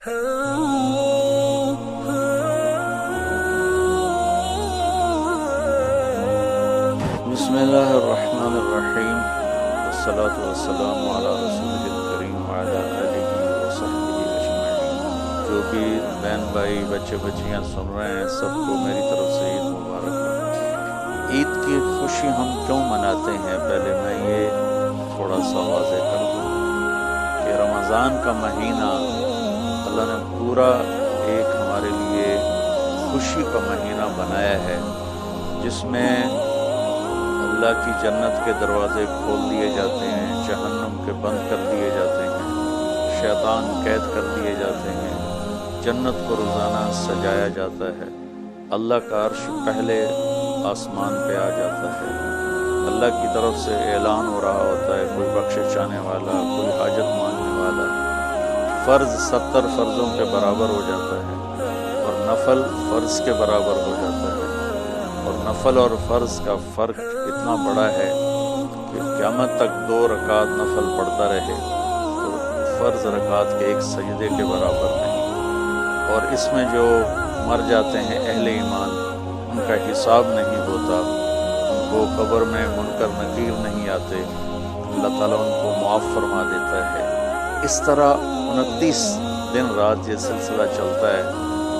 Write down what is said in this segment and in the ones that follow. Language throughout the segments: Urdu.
بسم اللہ الرحمن الرحیم والصلاة والسلام علی رسول الکریم وعلی آلہ وصحبہ اجمعین۔ جو بھی بہن بھائی بچے بچیاں سن رہے ہیں سب کو میری طرف سے عید مبارک ہو۔ عید کی خوشی ہم کیوں مناتے ہیں، پہلے میں یہ تھوڑا سا واضح کر دوں کہ رمضان کا مہینہ اللہ نے پورا ایک ہمارے لیے خوشی کا مہینہ بنایا ہے، جس میں اللہ کی جنت کے دروازے کھول دیے جاتے ہیں، جہنم کے بند کر دیے جاتے ہیں، شیطان قید کر دیے جاتے ہیں، جنت کو روزانہ سجایا جاتا ہے، اللہ کا عرش پہلے آسمان پہ آ جاتا ہے، اللہ کی طرف سے اعلان ہو رہا ہوتا ہے کوئی بخشش چاہنے والا، کوئی حاجت مانگنے والا، فرض 70 فرضوں کے برابر ہو جاتا ہے اور نفل فرض کے برابر ہو جاتا ہے، اور نفل اور فرض کا فرق اتنا بڑا ہے کہ قیامت تک 2 رکعت نفل پڑھتا رہے تو فرض رکعت کے ایک سجدے کے برابر نہیں، اور اس میں جو مر جاتے ہیں اہل ایمان ان کا حساب نہیں ہوتا، ان کو قبر میں منکر نکیر نہیں آتے، اللہ تعالیٰ ان کو معاف فرما دیتا ہے۔ اس طرح 29 دن رات یہ سلسلہ چلتا ہے،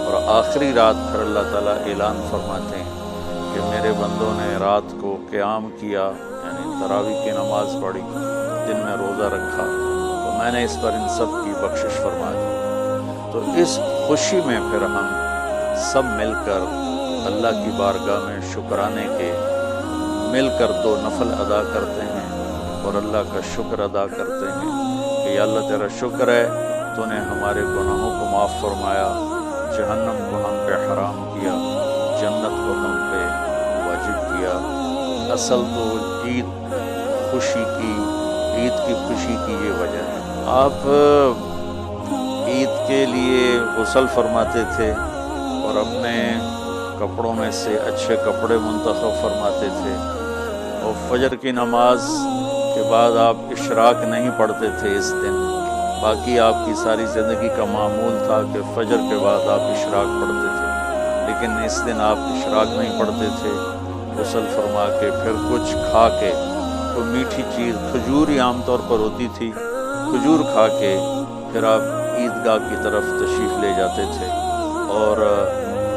اور آخری رات پھر اللہ تعالیٰ اعلان فرماتے ہیں کہ میرے بندوں نے رات کو قیام کیا، یعنی تراویح کی نماز پڑھی، دن میں روزہ رکھا، تو میں نے اس پر ان سب کی بخشش فرما دی۔ تو اس خوشی میں پھر ہم سب مل کر اللہ کی بارگاہ میں شکرانے کے مل کر 2 نفل ادا کرتے ہیں اور اللہ کا شکر ادا کرتے ہیں کہ یا اللہ تیرا شکر ہے تو نے ہمارے گناہوں کو معاف فرمایا، جہنم کو ہم پہ حرام کیا، جنت کو ہم پہ واجب کیا۔ اصل تو عید کی خوشی کی یہ وجہ ہے۔ آپ عید کے لیے غسل فرماتے تھے اور اپنے کپڑوں میں سے اچھے کپڑے منتخب فرماتے تھے، اور فجر کی نماز کے بعد آپ اشراق نہیں پڑھتے تھے اس دن، باقی آپ کی ساری زندگی کا معمول تھا کہ فجر کے بعد آپ اشراق پڑھتے تھے، لیکن اس دن آپ اشراق نہیں پڑھتے تھے، غسل فرما کے پھر کچھ کھا کے، کوئی میٹھی چیز کھجور ہی عام طور پر ہوتی تھی، کھجور کھا کے پھر آپ عیدگاہ کی طرف تشریف لے جاتے تھے اور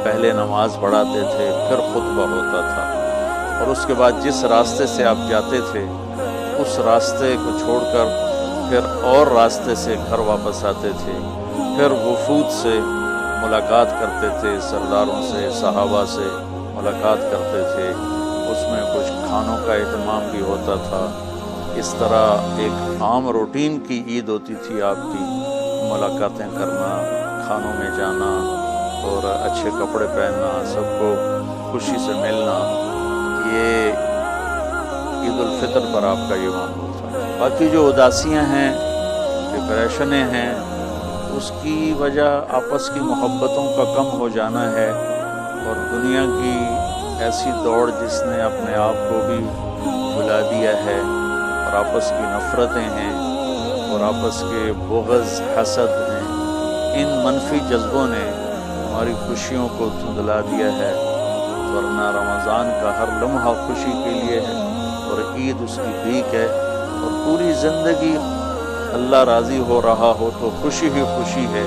پہلے نماز پڑھاتے تھے، پھر خطبہ ہوتا تھا، اور اس کے بعد جس راستے سے آپ جاتے تھے اس راستے کو چھوڑ کر پھر اور راستے سے گھر واپس آتے تھے، پھر وفود سے ملاقات کرتے تھے، سرداروں سے، صحابہ سے ملاقات کرتے تھے، اس میں کچھ کھانوں کا اہتمام بھی ہوتا تھا۔ اس طرح ایک عام روٹین کی عید ہوتی تھی آپ کی، ملاقاتیں کرنا، کھانوں میں جانا اور اچھے کپڑے پہننا، سب کو خوشی سے ملنا، یہ عید الفطر پر آپ کا یہ معمول تھا۔ باقی جو اداسیاں ہیں، ڈپریشنیں ہیں، اس کی وجہ آپس کی محبتوں کا کم ہو جانا ہے، اور دنیا کی ایسی دوڑ جس نے اپنے آپ کو بھی بھلا دیا ہے، اور آپس کی نفرتیں ہیں اور آپس کے بغض حسد ہیں، ان منفی جذبوں نے ہماری خوشیوں کو دھندلا دیا ہے، ورنہ رمضان کا ہر لمحہ خوشی کے لیے ہے، اور عید اس کی بھیک ہے، اور پوری زندگی اللہ راضی ہو رہا ہو تو خوشی ہی خوشی ہے۔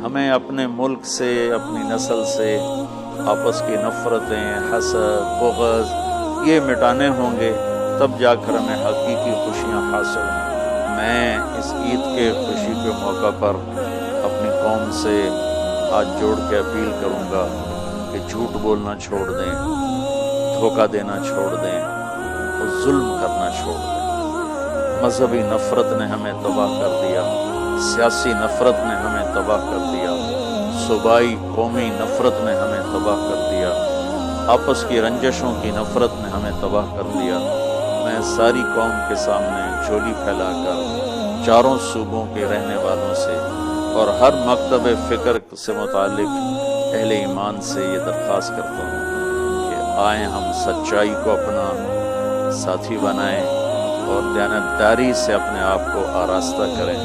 ہمیں اپنے ملک سے، اپنی نسل سے آپس کی نفرتیں، حسد، بغض یہ مٹانے ہوں گے، تب جا کر ہمیں حقیقی خوشیاں حاصل ہوں۔ میں اس عید کے خوشی کے موقع پر اپنی قوم سے ہاتھ جوڑ کے اپیل کروں گا کہ جھوٹ بولنا چھوڑ دیں، دھوکہ دینا چھوڑ دیں اور ظلم کرنا چھوڑ دیں۔ مذہبی نفرت نے ہمیں تباہ کر دیا، سیاسی نفرت نے ہمیں تباہ کر دیا، صوبائی قومی نفرت نے ہمیں تباہ کر دیا، آپس کی رنجشوں کی نفرت نے ہمیں تباہ کر دیا۔ میں ساری قوم کے سامنے جھولی پھیلا کر چاروں صوبوں کے رہنے والوں سے اور ہر مکتب فکر سے متعلق اہل ایمان سے یہ درخواست کرتا ہوں کہ آئیں ہم سچائی کو اپنا ساتھی بنائیں اور دیانتداری سے اپنے آپ کو آراستہ کریں،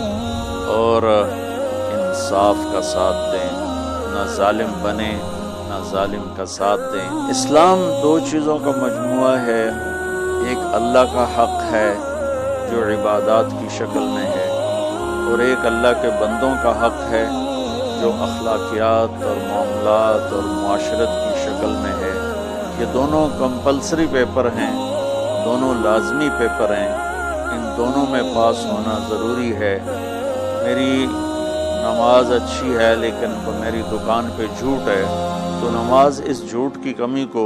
اور ان انصاف کا ساتھ دیں، نہ ظالم بنے نہ ظالم کا ساتھ دیں۔ اسلام دو چیزوں کا مجموعہ ہے، ایک اللہ کا حق ہے جو عبادات کی شکل میں ہے، اور ایک اللہ کے بندوں کا حق ہے جو اخلاقیات اور معاملات اور معاشرت کی شکل میں ہے۔ یہ دونوں کمپلسری پیپر ہیں، دونوں لازمی پیپر ہیں، ان دونوں میں پاس ہونا ضروری ہے۔ میری نماز اچھی ہے لیکن میری دکان پہ جھوٹ ہے تو نماز اس جھوٹ کی کمی کو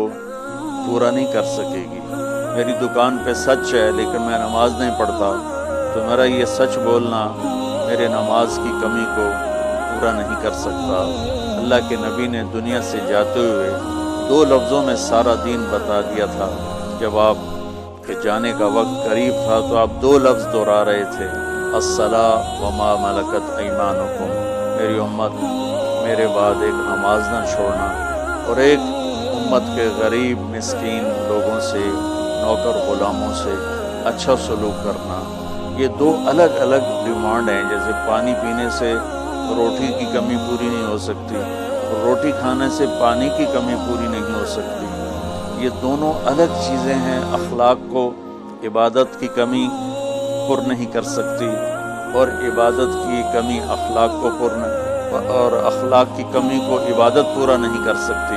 پورا نہیں کر سکے گی۔ میری دکان پہ سچ ہے لیکن میں نماز نہیں پڑھتا تو میرا یہ سچ بولنا میرے نماز کی کمی کو پورا نہیں کر سکتا۔ اللہ کے نبی نے دنیا سے جاتے ہوئے دو لفظوں میں سارا دین بتا دیا تھا۔ جب آپ کے جانے کا وقت قریب تھا تو آپ دو لفظ دہرا رہے تھے، الصلاۃ وما ملکت ایمانکم، میری امت میرے بعد ایک نماز نہ چھوڑنا، اور ایک امت کے غریب مسکین لوگوں سے، نوکر غلاموں سے اچھا سلوک کرنا۔ یہ دو الگ الگ ڈیمانڈ ہیں۔ جیسے پانی پینے سے روٹی کی کمی پوری نہیں ہو سکتی، اور روٹی کھانے سے پانی کی کمی پوری نہیں ہو سکتی۔ یہ دونوں الگ چیزیں ہیں۔ اخلاق کو عبادت کی کمی پر نہیں کر سکتی، اور عبادت کی کمی اخلاق کو اور اخلاق کی کمی کو عبادت پورا نہیں کر سکتی۔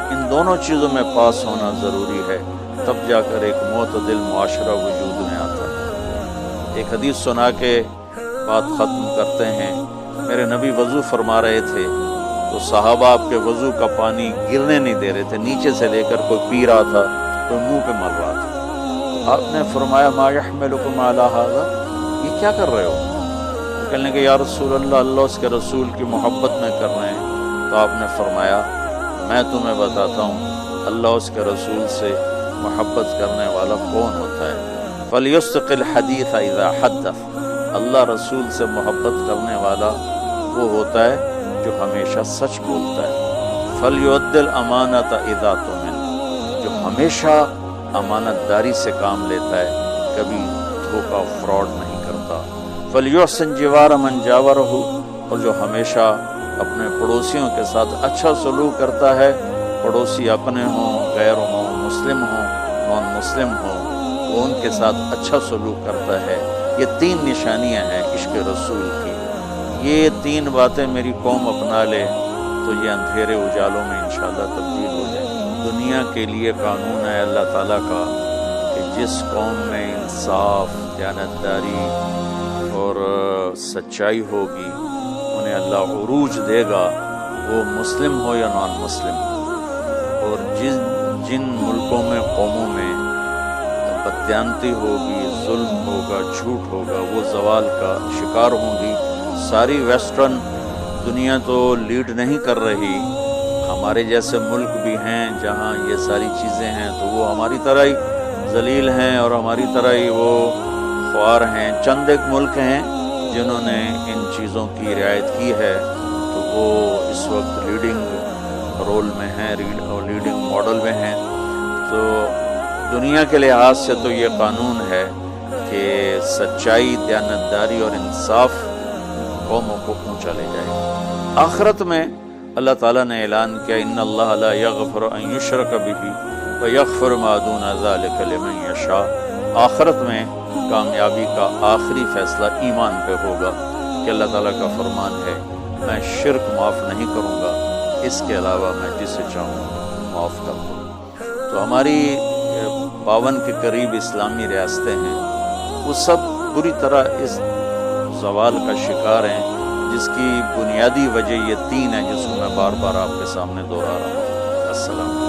ان دونوں چیزوں میں پاس ہونا ضروری ہے، تب جا کر ایک معتدل معاشرہ وجود میں آتا ہے۔ ایک حدیث سنا کے بات ختم کرتے ہیں۔ میرے نبی وضو فرما رہے تھے تو صحابہ آپ کے وضو کا پانی گرنے نہیں دے رہے تھے، نیچے سے لے کر کوئی پی رہا تھا، کوئی منہ پہ مل رہا تھا۔ آپ نے فرمایا ما یحملکم علی ھذا، یہ کیا کر رہے ہو؟ کہنے لگے یا رسول اللہ، اللہ اس کے رسول کی محبت میں کر رہے ہیں۔ تو آپ نے فرمایا میں تمہیں بتاتا ہوں اللہ اس کے رسول سے محبت کرنے والا کون ہوتا ہے۔ فلیصدق الحدیث اذا حدث، اللہ رسول سے محبت کرنے والا وہ ہوتا ہے جو ہمیشہ سچ بولتا ہے۔ فلیؤدی الامانۃ اذا اؤتمن، جو ہمیشہ امانت داری سے کام لیتا ہے، کبھی دھوکہ فراڈ نہیں کرتا۔ فلیحسن جوار من جاورہ، اور جو ہمیشہ اپنے پڑوسیوں کے ساتھ اچھا سلوک کرتا ہے، پڑوسی اپنے ہوں، غیر ہوں، مسلم ہوں، نان مسلم ہوں، وہ ان کے ساتھ اچھا سلوک کرتا ہے۔ یہ تین نشانیاں ہیں عشق رسول کی۔ یہ تین باتیں میری قوم اپنا لے تو یہ اندھیرے اجالوں میں انشاءاللہ تبدیل ہو جائے۔ دنیا کے لیے قانون ہے اللہ تعالیٰ کا کہ جس قوم میں انصاف، دیانتداری اور سچائی ہوگی انہیں اللہ عروج دے گا، وہ مسلم ہو یا نان مسلم ہو۔ اور جن ملکوں میں، قوموں میں بددیانتی ہوگی، ظلم ہوگا، جھوٹ ہوگا، وہ زوال کا شکار ہوں گی۔ ساری ویسٹرن دنیا تو لیڈ نہیں کر رہی، ہمارے جیسے ملک بھی ہیں جہاں یہ ساری چیزیں ہیں تو وہ ہماری طرح ہی ذلیل ہیں اور ہماری طرح ہی وہ خوار ہیں۔ چند ایک ملک ہیں جنہوں نے ان چیزوں کی رعایت کی ہے تو وہ اس وقت لیڈنگ رول میں ہیں، لیڈنگ ماڈل میں ہیں۔ تو دنیا کے لحاظ سے تو یہ قانون ہے کہ سچائی، دیانتداری اور انصاف قوموں کو اونچا لے جائے۔ آخرت میں اللہ تعالیٰ نے اعلان کیا ان اللہ لا یغفر ان یشرک بہ ویغفر ما دون ذلک لمن یشاء۔ آخرت میں کامیابی کا آخری فیصلہ ایمان پہ ہوگا کہ اللہ تعالیٰ کا فرمان ہے میں شرک معاف نہیں کروں گا، اس کے علاوہ میں جسے چاہوں معاف کر دوں۔ تو ہماری 52 کے قریب اسلامی ریاستیں ہیں، وہ سب بری طرح اس زوال کا شکار ہیں، جس کی بنیادی وجہ یہ تین ہے جس کو میں بار بار آپ کے سامنے دہرا رہا ہوں۔ السلام علیکم۔